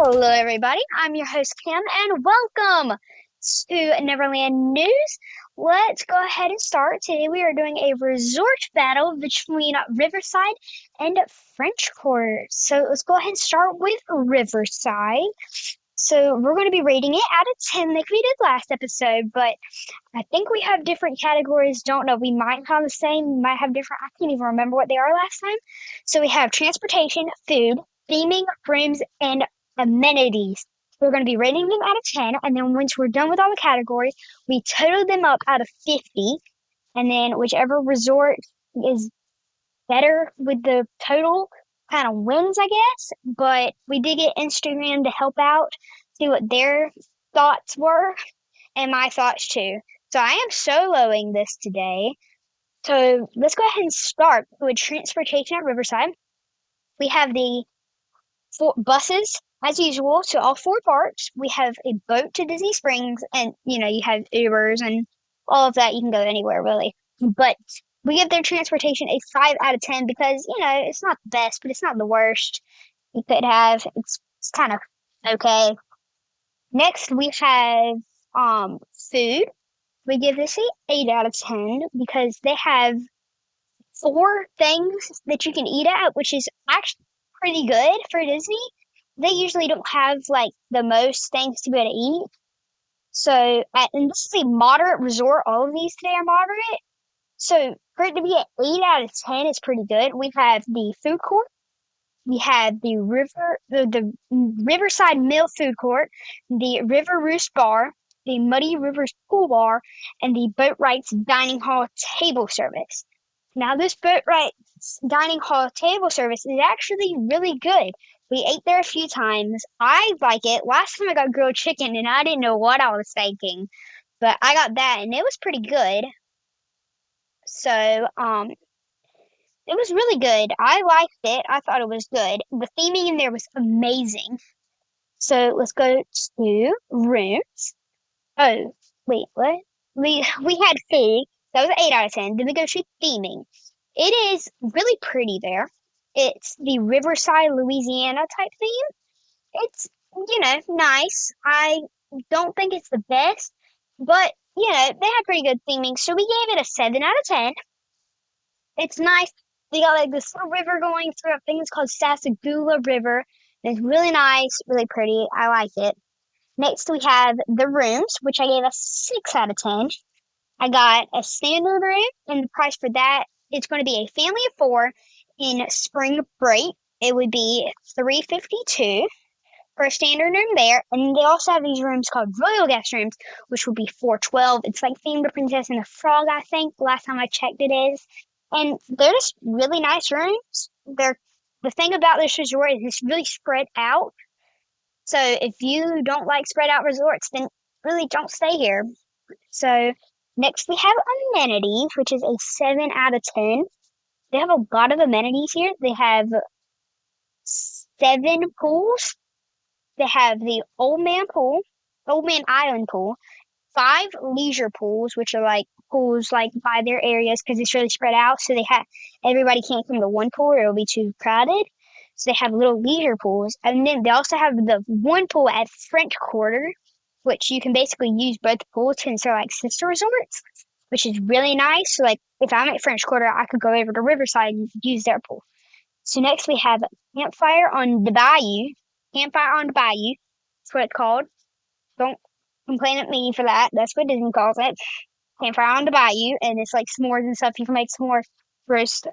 Hello, everybody. I'm your host, Kim, and welcome to Neverland News. Let's go ahead and start. Today, we are doing a resort battle between Riverside and French Quarter. So, let's go ahead and start with Riverside. So, we're going to be rating it out of 10 like we did last episode, but I think we have different categories. Don't know. We might have the same, might have different. I can't even remember what they are last time. So, we have transportation, food, theming, rooms, and amenities. We're going to be rating them out of 10, and then once we're done with all the categories, we total them up out of 50, and then whichever resort is better with the total kind of wins, I guess. But we did get Instagram to help out, see what their thoughts were, and my thoughts too. So I am soloing this today. So let's go ahead and start with transportation at Riverside. We have the buses, as usual, to all four parks. We have a boat to Disney Springs, and you have Ubers and all of that. You can go anywhere, really. But we give their transportation a 5 out of 10 because, it's not the best, but it's not the worst you could have. It's kind of okay. Next, we have food. We give this a 8 out of 10 because they have 4 things that you can eat at, which is actually pretty good for Disney. They usually don't have like the most things to be able to eat. So, and this is a moderate resort. All of these today are moderate. So, for it to be an 8 out of 10 is pretty good. We have the food court. We have the Riverside Mill Food Court, the River Roost Bar, the Muddy Rivers Pool Bar, and the Boatwright's Dining Hall Table Service. Now, this Boatwright's Dining Hall Table Service is actually really good. We ate there a few times. I like it. Last time I got grilled chicken, and I didn't know what I was thinking, but I got that, and it was pretty good. So, it was really good. I liked it. I thought it was good. The theming in there was amazing. So let's go to rooms. Oh, wait, what? We had food. That was 8 out of 10. Then we go to theming. It is really pretty there. It's the Riverside, Louisiana type theme. It's, nice. I don't think it's the best, but, they had pretty good theming. So we gave it a 7 out of 10. It's nice. They got like this little river going through. I think it's called Sassagoula River. And it's really nice, really pretty. I like it. Next, we have the rooms, which I gave a 6 out of 10. I got a standard room, and the price for that, it's going to be a family of 4 in spring break. It would be $352 for a standard room there. And they also have these rooms called Royal Guest Rooms, which would be $412. It's like themed to Princess and the Frog, I think. Last time I checked, it is. And they're just really nice rooms. The thing about this resort is it's really spread out. So if you don't like spread out resorts, then really don't stay here. So next we have amenities, which is a 7 out of 10. They have a lot of amenities here. They have 7 pools. They have the Old Man Island pool, 5 leisure pools, which are like pools like by their areas because it's really spread out. So everybody can't come to one pool or it'll be too crowded. So they have little leisure pools. And then they also have the one pool at French Quarter, which you can basically use both pools since they're like sister resorts, which is really nice. So like if I'm at French Quarter, I could go over to Riverside and use their pool. So next we have Campfire on the Bayou. Campfire on the Bayou. That's what it's called. Don't complain at me for that. That's what Disney calls it. Campfire on the Bayou, and it's like s'mores and stuff. You can make s'more roast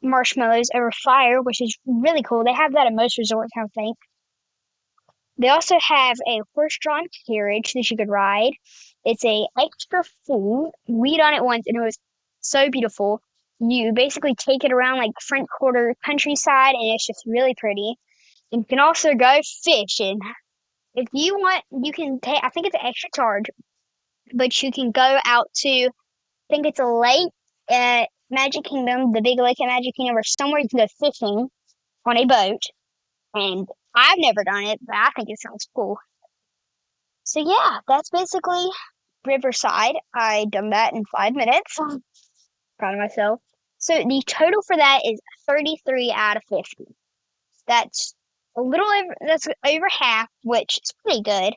marshmallows over fire, which is really cool. They have that at most resorts, I think. They also have a horse-drawn carriage that you could ride. It's a extra full. We done it once, and it was so beautiful. You basically take it around like French Quarter countryside, and it's just really pretty. And you can also go fishing. If you want, you can take, I think it's an extra charge, but you can go out to, I think it's a lake at Magic Kingdom, the big lake at Magic Kingdom, or somewhere you can go fishing on a boat. And I've never done it, but I think it sounds cool. So yeah, that's basically Riverside. I done that in 5 minutes. Proud of myself. So the total for that is 33 out of 50. That's a little over, that's over half, which is pretty good.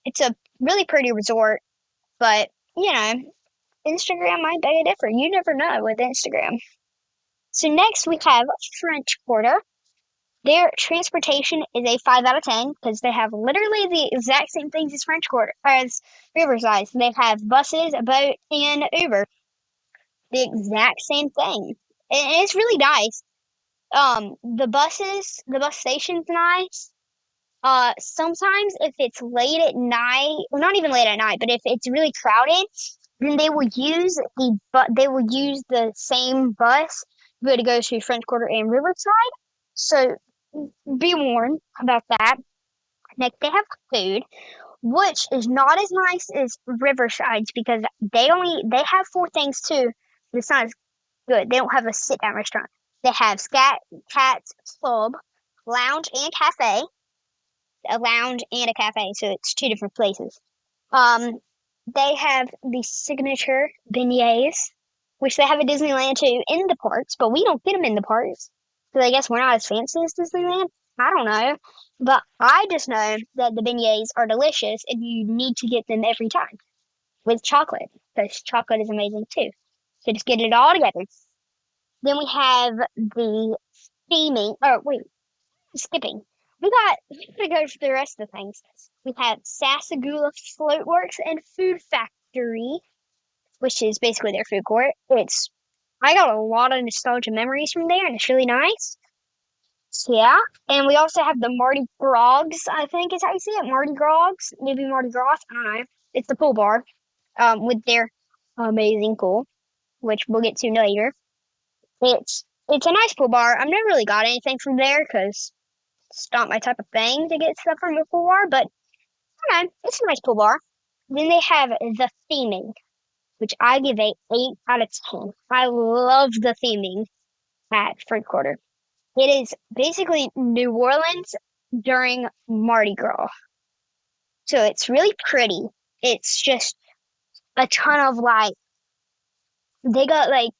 It's a really pretty resort, but Instagram might beg a differ. You never know with Instagram. So next we have French Quarter. Their transportation is a 5 out of 10 because they have literally the exact same things as French Quarter, as Riverside. So they have buses, a boat, and Uber. The exact same thing. And it's really nice. The bus station's nice. Sometimes if it's late at night, well, not even late at night, but if it's really crowded, then they will use the same bus to go to French Quarter and Riverside. So be warned about that. Next, they have food, which is not as nice as Riverside's because they have four things too, but it's not as good. They don't have a sit down restaurant. They have Scat Cat's Club, Lounge and Cafe, a lounge and a cafe, so it's two different places. Um, they have the signature beignets, which they have at Disneyland too, in the parks, but we don't get them in the parks. Because I guess we're not as fancy as Disneyland. I don't know. But I just know that the beignets are delicious and you need to get them every time with chocolate, because chocolate is amazing too. So just get it all together. Then we have the steaming, oh wait, skipping. We gotta go for the rest of the things. We have Sasagula Floatworks and Food Factory, which is basically their food court. I got a lot of nostalgia memories from there, and it's really nice. So, yeah, and we also have the Mardi Gras, I think is how you say it, Mardi Gras, maybe Mardi Gras, I don't know. It's the pool bar, with their amazing pool, which we'll get to later. It's a nice pool bar. I've never really got anything from there because it's not my type of thing to get stuff from a pool bar, but it's a nice pool bar. Then they have the theming, which I give a 8 out of 10. I love the theming at French Quarter. It is basically New Orleans during Mardi Gras. So it's really pretty. It's just a ton of they got a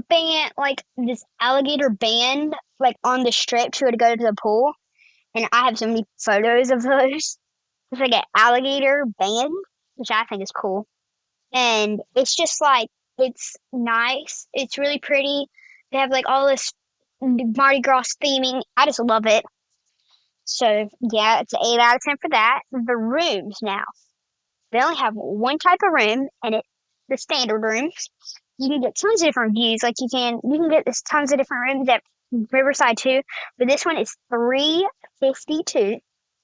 band, this alligator band, on the strip to go to the pool. And I have so many photos of those. It's like an alligator band, which I think is cool. And it's just it's nice. It's really pretty. They have all this Mardi Gras theming. I just love it. So yeah, it's an 8 out of 10 for that. The rooms now. They only have one type of room, and it's the standard rooms. You can get tons of different views. You can get this tons of different rooms at Riverside too. But this one is $352.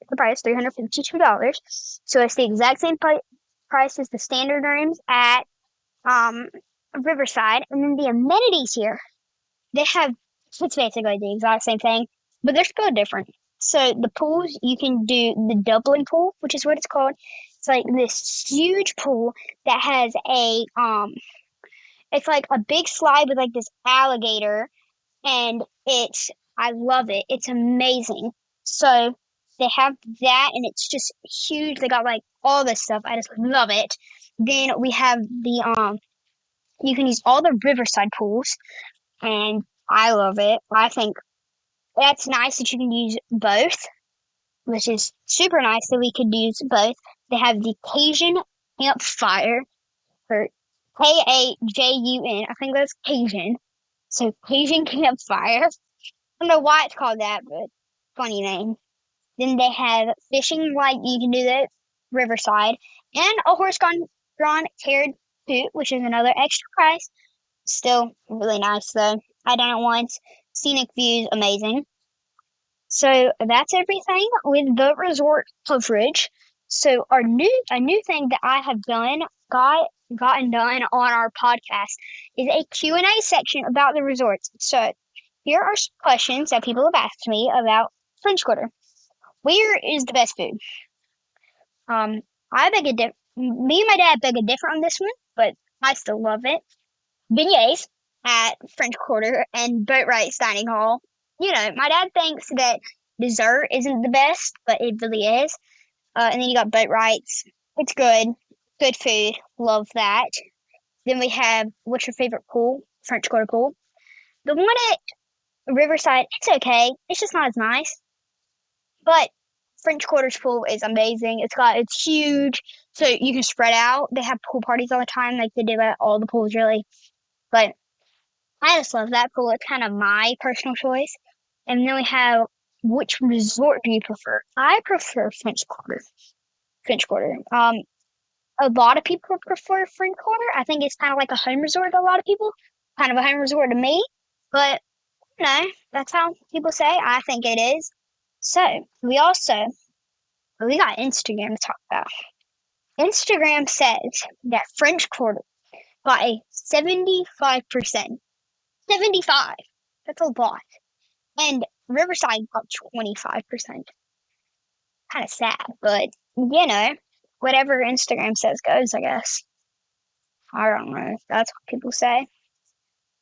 The price $352. So it's the exact same price as the standard rooms at Riverside. And then the amenities here, it's basically the exact same thing, but they're still different. So the pools, you can do the Dublin pool, which is what it's called. It's like this huge pool that has it's like a big slide with this alligator, and I love it. It's amazing. So they have that, and it's just huge. They got all this stuff. I just love it. Then we have you can use all the Riverside pools, and I love it. I think that's nice that you can use both, which is super nice that we could use both. They have the Cajun Campfire, or Kajun. I think that's Cajun. So Cajun Campfire. I don't know why it's called that, but funny name. Then they have fishing, you can do that, Riverside, and a horse-drawn carriage boot, which is another extra price. Still really nice though. I done it once. Scenic views, amazing. So that's everything with the resort coverage. So a new thing that I have gotten done on our podcast is a Q&A section about the resorts. So here are some questions that people have asked me about French Quarter. Where is the best food? Me and my dad beg a different on this one, but I still love it. Beignets at French Quarter and Boatwright's Dining Hall. My dad thinks that dessert isn't the best, but it really is. And then you got Boatwright's. It's good. Good food. Love that. Then we have, what's your favorite pool? French Quarter pool. The one at Riverside, it's okay. It's just not as nice. But French Quarter's pool is amazing. It's huge, so you can spread out. They have pool parties all the time, like they do at all the pools, really. But I just love that pool. It's kind of my personal choice. And then we have, which resort do you prefer? I prefer French Quarter. French Quarter. A lot of people prefer French Quarter. I think it's kind of like a home resort to a lot of people. Kind of a home resort to me. But, that's how people say. I think it is. So, we got Instagram to talk about. Instagram says that French Quarter got a 75%. 75. That's a lot. And Riverside got 25%. Kind of sad, but whatever Instagram says goes, I guess. I don't know. That's what people say.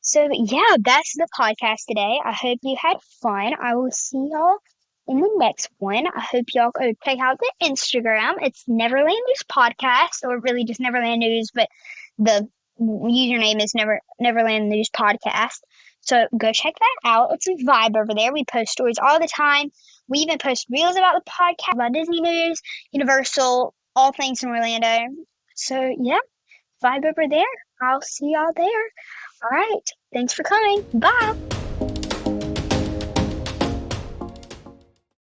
So, yeah, that's the podcast today. I hope you had fun. I will see y'all in the next one. I hope y'all go check out the Instagram. It's Neverland News Podcast, or really just Neverland News, but the username is Neverland News Podcast. So go check that out. It's a vibe over there. We post stories all the time. We even post reels about the podcast, about Disney news, Universal, all things in Orlando. So yeah, vibe over there. I'll see y'all there. All right. Thanks for coming. Bye.